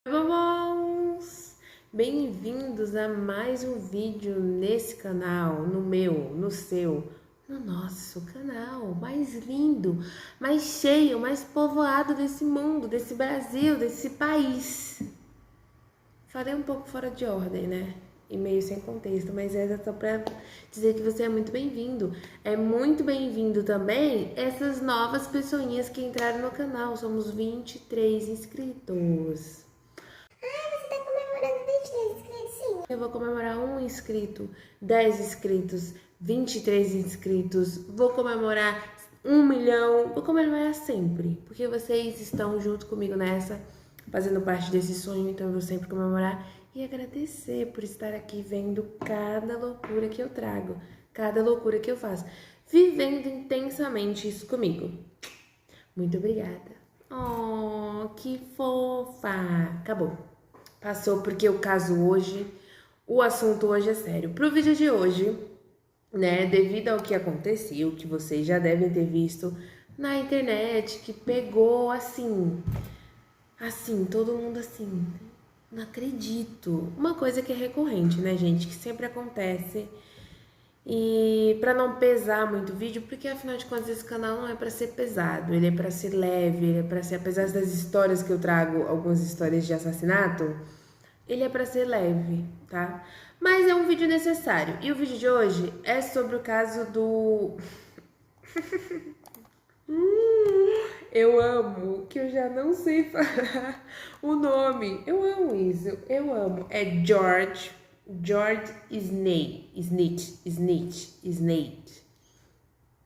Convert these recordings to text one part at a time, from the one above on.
Bons! Bem-vindos a mais um vídeo nesse canal, no meu, no seu, no nosso canal mais lindo, mais cheio, mais povoado desse mundo, desse Brasil, desse país. Falei um pouco fora de ordem, né? E meio sem contexto, mas é só pra dizer que você é muito bem-vindo. É muito bem-vindo também essas novas pessoinhas que entraram no canal. Somos 23 inscritos. Eu vou comemorar 1 inscrito, 10 inscritos, 23 inscritos, vou comemorar 1 milhão, vou comemorar sempre, porque vocês estão junto comigo nessa, fazendo parte desse sonho, então eu vou sempre comemorar e agradecer por estar aqui vendo cada loucura que eu trago, cada loucura que eu faço, vivendo intensamente isso comigo. Muito obrigada. Oh, que fofa! Acabou. Passou porque o caso hoje, o assunto hoje é sério. Pro vídeo de hoje, né, devido ao que aconteceu, que vocês já devem ter visto na internet, que pegou assim, todo mundo assim, não acredito. Uma coisa que é recorrente, né, gente, que sempre acontece. E para não pesar muito o vídeo, porque afinal de contas esse canal não é para ser pesado, ele é para ser leve, ele é para ser, apesar das histórias que eu trago, algumas histórias de assassinato, ele é para ser leve, tá? Mas é um vídeo necessário. E o vídeo de hoje é sobre o caso do eu amo, que eu já não sei falar o nome. Eu amo isso, eu amo. É George Snate.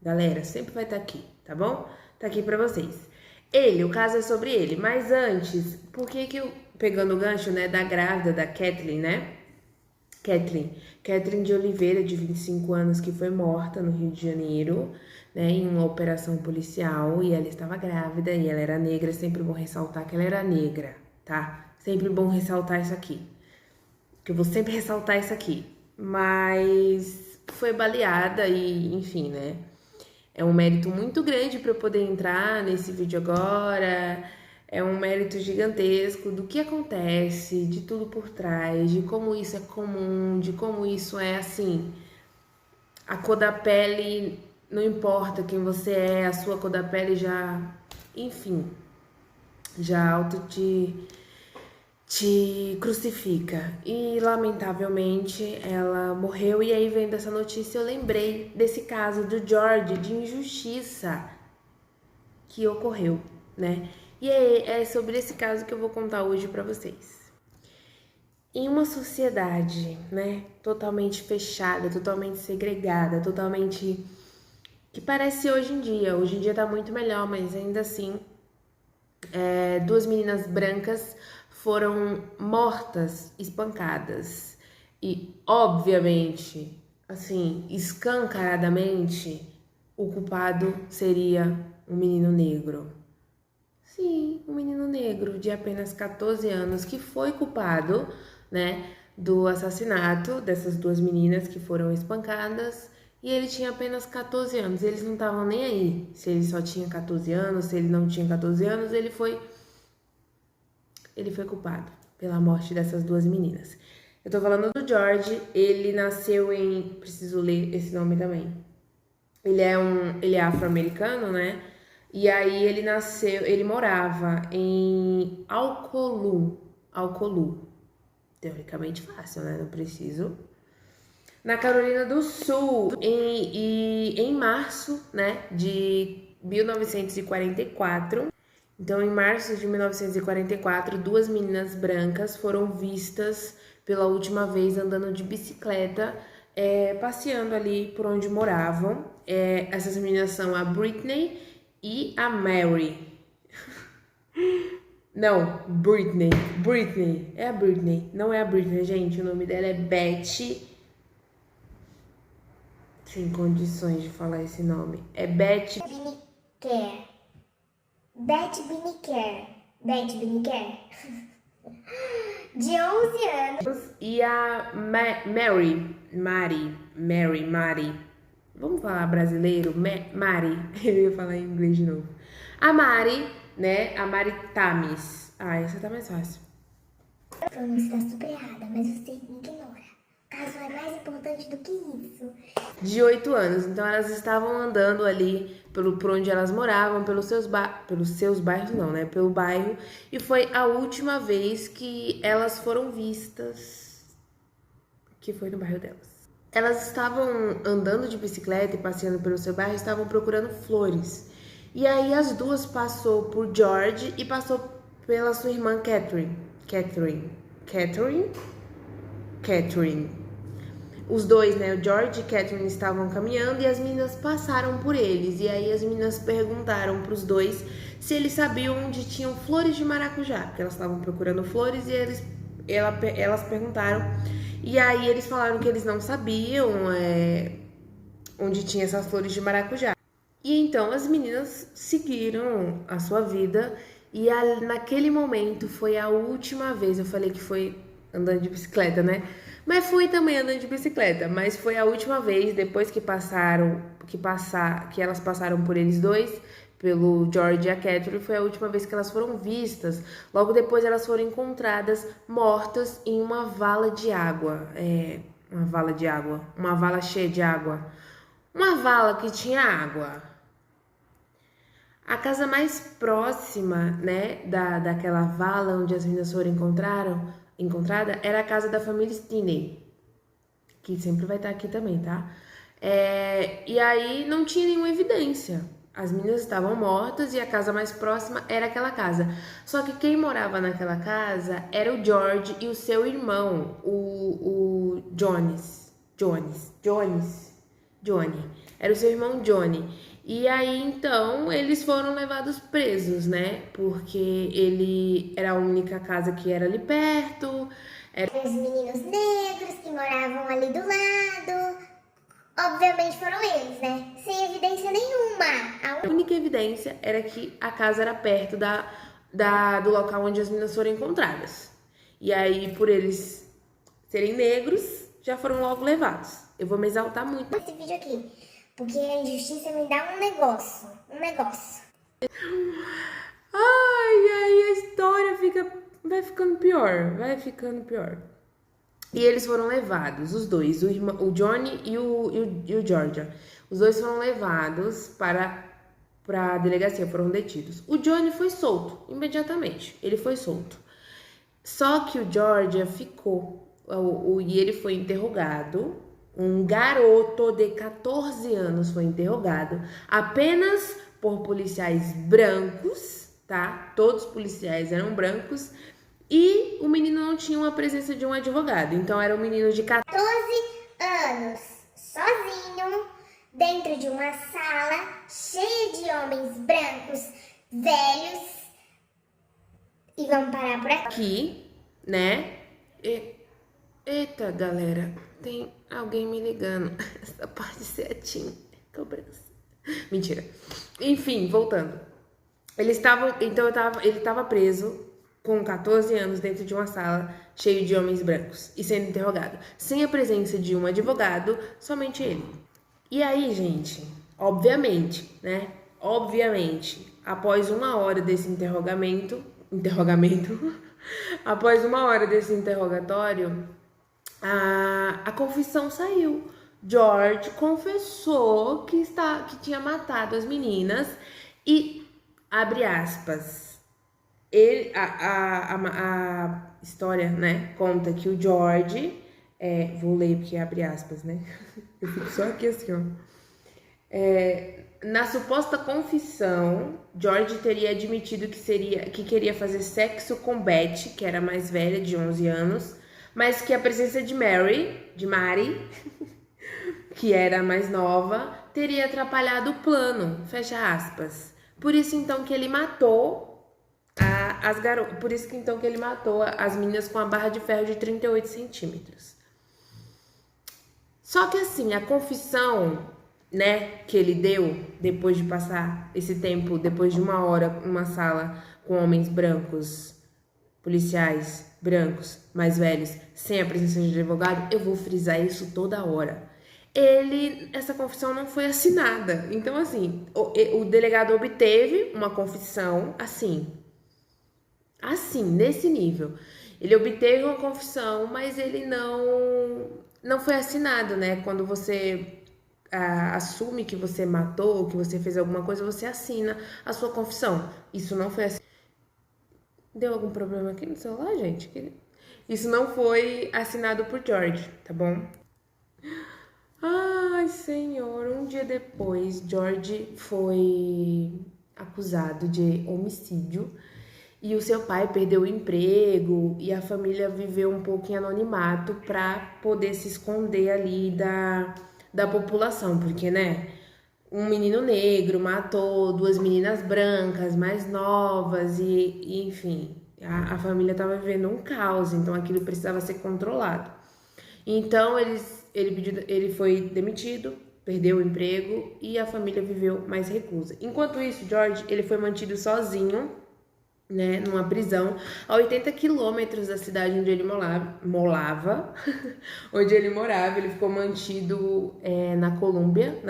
Galera, sempre vai estar aqui, tá bom? Tá aqui pra vocês. O caso é sobre ele, mas antes, por que eu, pegando o gancho, né, da grávida, da Kathleen, né? Kathleen de Oliveira, de 25 anos, que foi morta no Rio de Janeiro, né, em uma operação policial, e ela estava grávida, e ela era negra, sempre bom ressaltar que ela era negra, tá? Sempre bom ressaltar isso aqui, que eu vou sempre ressaltar isso aqui, mas foi baleada e, enfim, né? É um mérito muito grande para eu poder entrar nesse vídeo agora. É um mérito gigantesco do que acontece, de tudo por trás, de como isso é comum, de como isso é assim. A cor da pele não importa quem você é, a sua cor da pele já, enfim, já te crucifica. E lamentavelmente ela morreu. E aí, vendo essa notícia, eu lembrei desse caso do George, de injustiça que ocorreu, né? E é sobre esse caso que eu vou contar hoje pra vocês. Em uma sociedade, né, totalmente fechada, totalmente segregada, totalmente que parece hoje em dia tá muito melhor, mas ainda assim, duas meninas brancas foram mortas, espancadas. E, obviamente, assim, escancaradamente, o culpado seria um menino negro. Sim, um menino negro de apenas 14 anos que foi culpado, né, do assassinato dessas duas meninas que foram espancadas. E ele tinha apenas 14 anos. Eles não estavam nem aí se ele só tinha 14 anos, se ele não tinha 14 anos. Ele foi culpado pela morte dessas duas meninas. Eu tô falando do George. Ele nasceu em... Preciso ler esse nome também. Ele é afro-americano, né? E aí ele morava em Alcolu. Teoricamente fácil, né? Não preciso. Na Carolina do Sul, em março, né, de 1944. Então, em março de 1944, duas meninas brancas foram vistas pela última vez andando de bicicleta, passeando ali por onde moravam. Essas meninas são a Britney e a Mary. Não, Britney. É a Britney. Não é a Britney, gente. O nome dela é Betty. Sem condições de falar esse nome. É Betty Biniquer. Betty Biniquer. De 11 anos. E a Mary. Vamos falar brasileiro? Mari. Eu ia falar em inglês de novo. A Mari, né? A Mari Tamis. Ah, essa tá mais fácil. A pronúncia está super errada, mas você ignora. O caso é mais importante do que isso. De 8 anos. Então elas estavam andando ali por onde elas moravam, pelos seus bairros não, né? Pelo bairro. E foi a última vez que elas foram vistas, que foi no bairro delas. Elas estavam andando de bicicleta e passeando pelo seu bairro, estavam procurando flores. E aí as duas passou por George e passou pela sua irmã Catherine. Os dois, né, o George e Catherine estavam caminhando e as meninas passaram por eles. E aí as meninas perguntaram para os dois se eles sabiam onde tinham flores de maracujá, porque elas estavam procurando flores e elas perguntaram. E aí eles falaram que eles não sabiam onde tinha essas flores de maracujá. E então as meninas seguiram a sua vida e naquele momento foi a última vez. Eu falei que foi andando de bicicleta, né? Mas fui também andando de bicicleta, mas foi a última vez, depois que elas passaram por eles dois, pelo George e a Catherine, foi a última vez que elas foram vistas. Logo depois elas foram encontradas mortas em uma vala de água. Uma vala cheia de água. Uma vala que tinha água. A casa mais próxima, né, daquela vala onde as meninas foram encontrada era a casa da família Stinney, que sempre vai estar aqui também, tá? E aí não tinha nenhuma evidência. As meninas estavam mortas e a casa mais próxima era aquela casa. Só que quem morava naquela casa era o George e o seu irmão, o Johnny. Era o seu irmão Johnny. E aí, então, eles foram levados presos, né? Porque ele era a única casa que era ali perto. Os meninos negros que moravam ali do lado. Obviamente foram eles, né? Sem evidência nenhuma. A única evidência era que a casa era perto do local onde as meninas foram encontradas. E aí, por eles serem negros, já foram logo levados. Eu vou me exaltar muito nesse vídeo aqui. Porque a injustiça me dá um negócio. Ai, a história vai ficando pior. E eles foram levados, os dois, o Johnny e o Georgia. Os dois foram levados para a delegacia, foram detidos. O Johnny foi solto, imediatamente, ele foi solto. Só que o Georgia ficou, e ele foi interrogado. Um garoto de 14 anos foi interrogado apenas por policiais brancos, tá? Todos os policiais eram brancos e o menino não tinha uma presença de um advogado. Então era um menino de 14 anos, sozinho, dentro de uma sala cheia de homens brancos, velhos. E vamos parar por aqui, né? Eita, galera, tem alguém me ligando. Essa pode ser a Tim. Cobrança. Mentira. Enfim, voltando. Ele estava preso com 14 anos dentro de uma sala cheia de homens brancos e sendo interrogado. Sem a presença de um advogado, somente ele. E aí, gente, obviamente, né? Obviamente, após uma hora desse após uma hora desse interrogatório, a confissão saiu. George confessou que tinha matado as meninas e, abre aspas, a história, né, conta que o George, vou ler porque abre aspas, né, eu fico só aqui assim, ó. Na suposta confissão, George teria admitido que queria fazer sexo com Betty, que era mais velha, de 11 anos, mas que a presença de Mary, que era mais nova, teria atrapalhado o plano, fecha aspas. Por isso então que ele matou as meninas com a barra de ferro de 38 centímetros. Só que assim, a confissão, né, que ele deu depois de passar esse tempo, depois de uma hora numa sala com homens brancos, policiais brancos, mais velhos, sem a presença de advogado, eu vou frisar isso toda hora. Essa confissão não foi assinada. Então, assim, o delegado obteve uma confissão assim, nesse nível. Ele obteve uma confissão, mas ele não foi assinado, né? Quando você assume que você matou, que você fez alguma coisa, você assina a sua confissão. Isso não foi assinado. Deu algum problema aqui no celular, gente? Isso não foi assinado por George, tá bom? Ai, senhor, um dia depois, George foi acusado de homicídio e o seu pai perdeu o emprego e a família viveu um pouco em anonimato para poder se esconder ali da população, porque, né, um menino negro matou duas meninas brancas mais novas e enfim, a família estava vivendo um caos, então aquilo precisava ser controlado. Então ele foi demitido, perdeu o emprego e a família viveu mais reclusa. Enquanto isso, George ele foi mantido sozinho, né, numa prisão a 80 quilômetros da cidade onde ele molava, onde ele morava. Ele ficou mantido na Colômbia,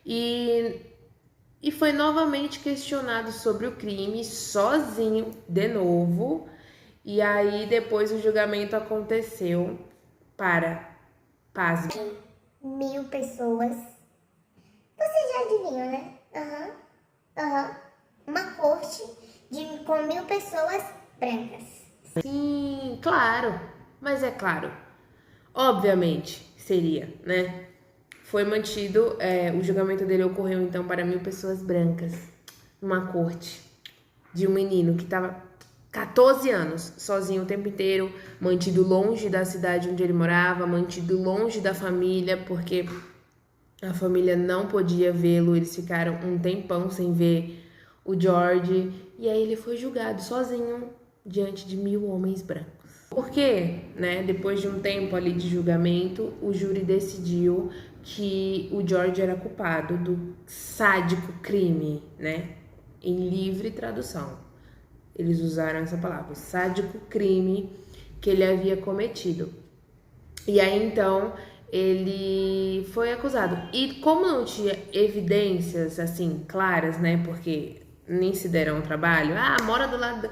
e foi novamente questionado sobre o crime, sozinho, de novo. E aí, depois o julgamento aconteceu para, pasme, 1.000 pessoas. Você já adivinhou, né? Uma corte com 1.000 pessoas brancas. Sim, claro, mas é claro, obviamente seria, né? Foi mantido, o julgamento dele ocorreu então para 1.000 pessoas brancas, numa corte de um menino que estava 14 anos, sozinho o tempo inteiro, mantido longe da cidade onde ele morava, mantido longe da família, porque a família não podia vê-lo, eles ficaram um tempão sem ver o George, e aí ele foi julgado sozinho diante de 1.000 homens brancos. Porque, né, depois de um tempo ali de julgamento, o júri decidiu que o George era culpado do sádico crime, né, em livre tradução. Eles usaram essa palavra, sádico crime que ele havia cometido. E aí, então, ele foi acusado. E como não tinha evidências, assim, claras, né, porque nem se deram o trabalho, mora do lado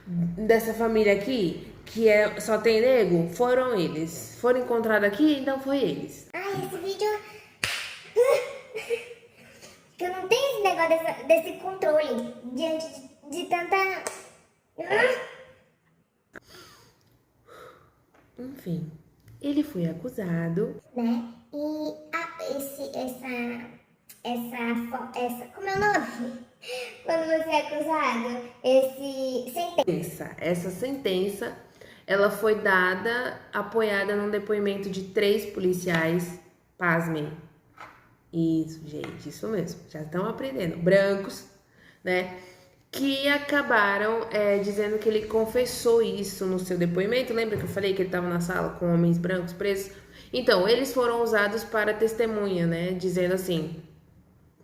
dessa família aqui, que só tem nego, foram eles. Foram encontrados aqui, então foi eles. Esse vídeo... que eu não tenho esse negócio desse controle diante de tanta... Enfim, ele foi acusado, né? E essa, como é o nome? Quando você é acusado, essa sentença, ela foi dada, apoiada num depoimento de 3 policiais, pasmem. Isso, gente, isso mesmo, já estão aprendendo, brancos, né? Que acabaram dizendo que ele confessou isso no seu depoimento. Lembra que eu falei que ele estava na sala com homens brancos presos? Então, eles foram usados para testemunha, né? Dizendo assim,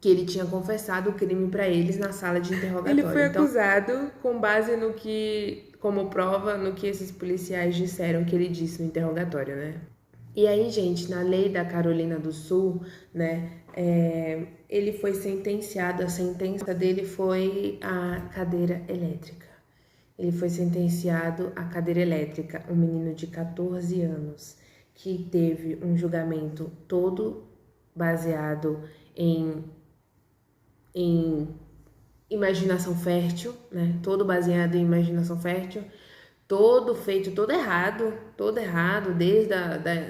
que ele tinha confessado o crime para eles na sala de interrogatório. Ele foi acusado com base como prova, no que esses policiais disseram que ele disse no interrogatório, né? E aí, gente, na lei da Carolina do Sul, né, ele foi sentenciado, a sentença dele foi a cadeira elétrica. Ele foi sentenciado à cadeira elétrica, um menino de 14 anos, que teve um julgamento todo baseado em imaginação fértil, né, todo baseado em imaginação fértil, todo errado, desde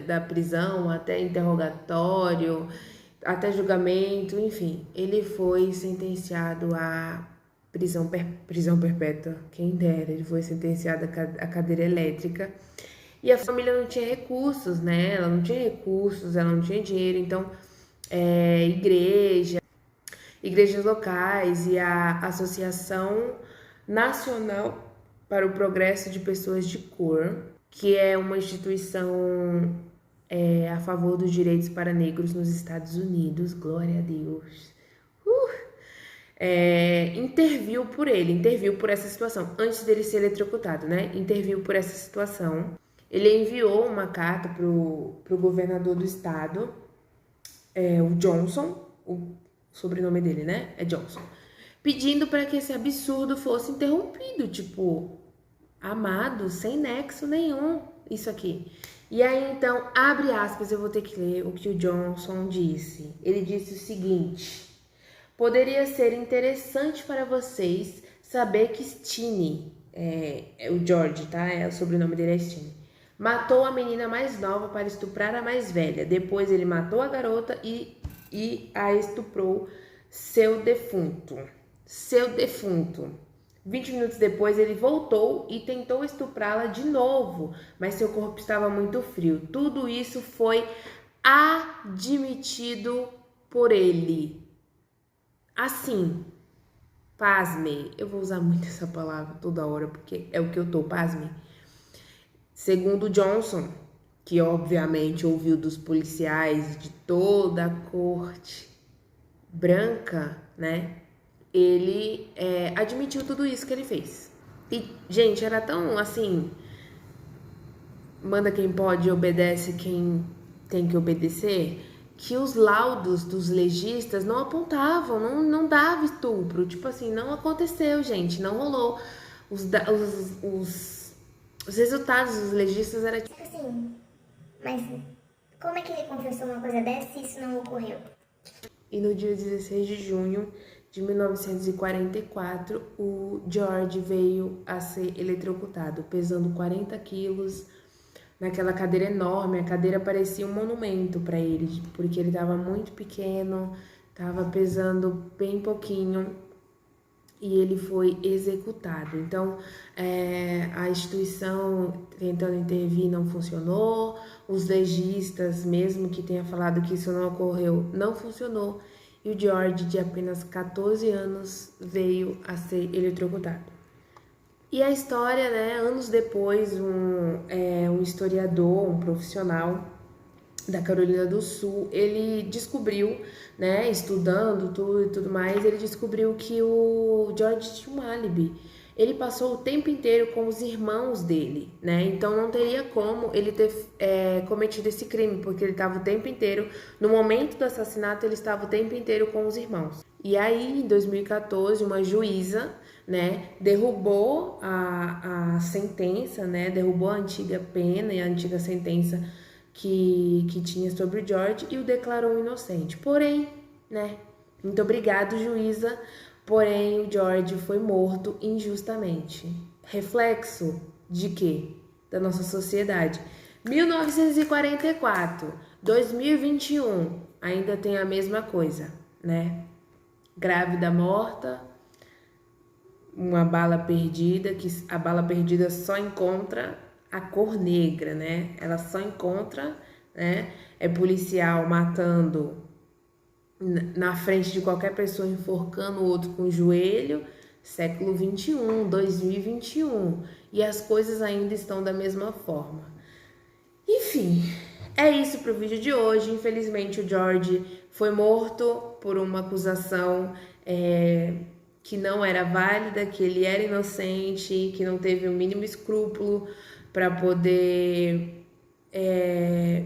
da prisão até interrogatório, até julgamento, enfim. Ele foi sentenciado à prisão perpétua, quem dera, ele foi sentenciado à cadeira elétrica. E a família não tinha recursos, né? Ela não tinha recursos, ela não tinha dinheiro, então igrejas locais e a Associação Nacional para o Progresso de Pessoas de Cor, que é uma instituição a favor dos direitos para negros nos Estados Unidos, glória a Deus, interviu por essa situação, antes dele ser eletrocutado, né? Interviu por essa situação. Ele enviou uma carta pro governador do estado, o Johnson, o sobrenome dele, né? É Johnson, pedindo para que esse absurdo fosse interrompido, tipo, amado, sem nexo nenhum, isso aqui. E aí, então, abre aspas, eu vou ter que ler o que o Johnson disse. Ele disse o seguinte: poderia ser interessante para vocês saber que Stine, o George, tá? O sobrenome dele é Stine, matou a menina mais nova para estuprar a mais velha. Depois ele matou a garota e a estuprou seu defunto. 20 minutos depois, ele voltou e tentou estuprá-la de novo, mas seu corpo estava muito frio. Tudo isso foi admitido por ele. Assim, pasmem, eu vou usar muito essa palavra toda hora, porque é o que eu tô, pasmem. Segundo Johnson, que obviamente ouviu dos policiais de toda a corte branca, né? Ele admitiu tudo isso que ele fez. E, gente, era tão assim, manda quem pode, obedece quem tem que obedecer, que os laudos dos legistas não apontavam, não dava estupro. Tipo assim, não aconteceu, gente, não rolou. Os resultados dos legistas eram Tipo assim, mas como é que ele confessou uma coisa dessa se isso não ocorreu? E no dia 16 de junho de 1944, o George veio a ser eletrocutado, pesando 40 quilos, naquela cadeira enorme. A cadeira parecia um monumento para ele, porque ele estava muito pequeno, estava pesando bem pouquinho, e ele foi executado. Então, a instituição tentando intervir não funcionou, os legistas, mesmo que tenha falado que isso não ocorreu, não funcionou, e o George, de apenas 14 anos, veio a ser eletrocutado. E a história, né, anos depois, um historiador, um profissional da Carolina do Sul, ele descobriu, né, estudando tudo e tudo mais, ele descobriu que o George tinha um álibi. Ele passou o tempo inteiro com os irmãos dele, né? Então não teria como ele ter cometido esse crime, porque ele estava o tempo inteiro, no momento do assassinato, ele estava o tempo inteiro com os irmãos. E aí, em 2014, uma juíza, né, derrubou a sentença, né, derrubou a antiga pena e a antiga sentença que tinha sobre o George e o declarou inocente. Porém, né, muito obrigado, juíza, porém o George foi morto injustamente. Reflexo de quê? Da nossa sociedade. 1944, 2021, ainda tem a mesma coisa, né? Grávida morta, uma bala perdida, que a bala perdida só encontra a cor negra, né? Ela só encontra, né? É policial matando na frente de qualquer pessoa, enforcando o outro com o joelho. Século 21, 2021. E as coisas ainda estão da mesma forma. Enfim, é isso pro vídeo de hoje. Infelizmente, o George foi morto por uma acusação que não era válida, que ele era inocente, que não teve o mínimo escrúpulo para poder...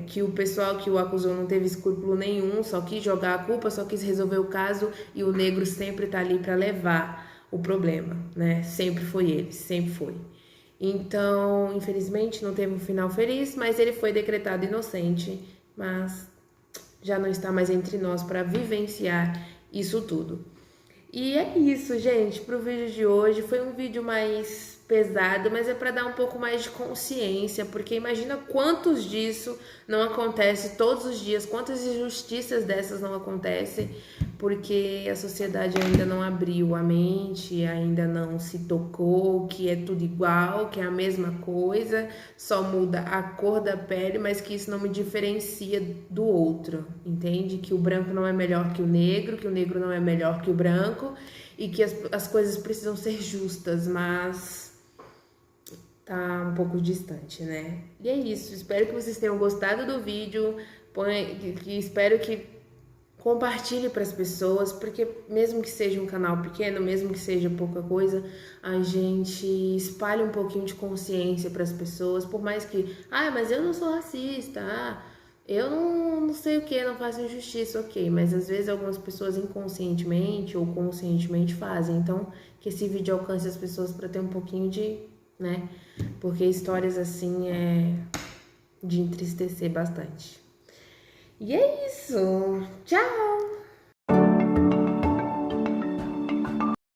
que o pessoal que o acusou não teve escrúpulo nenhum, só quis jogar a culpa, só quis resolver o caso, e o negro sempre tá ali para levar o problema, né? Sempre foi ele, sempre foi. Então, infelizmente, não teve um final feliz, mas ele foi decretado inocente, mas já não está mais entre nós para vivenciar isso tudo. E é isso, gente, pro vídeo de hoje. Foi um vídeo mais pesado, mas é para dar um pouco mais de consciência, porque imagina quantos disso não acontece todos os dias, quantas injustiças dessas não acontecem, porque a sociedade ainda não abriu a mente, ainda não se tocou que é tudo igual, que é a mesma coisa, só muda a cor da pele, mas que isso não me diferencia do outro, entende? Que o branco não é melhor que o negro não é melhor que o branco, e que as coisas precisam ser justas, mas tá um pouco distante, né? E é isso, espero que vocês tenham gostado do vídeo, espero que compartilhe para as pessoas, porque mesmo que seja um canal pequeno, mesmo que seja pouca coisa, a gente espalha um pouquinho de consciência para as pessoas, por mais que, mas eu não sou racista, eu não sei o que, não faço injustiça, ok, mas às vezes algumas pessoas inconscientemente ou conscientemente fazem, então que esse vídeo alcance as pessoas para ter um pouquinho de né? Porque histórias assim é de entristecer bastante. E é isso. Tchau!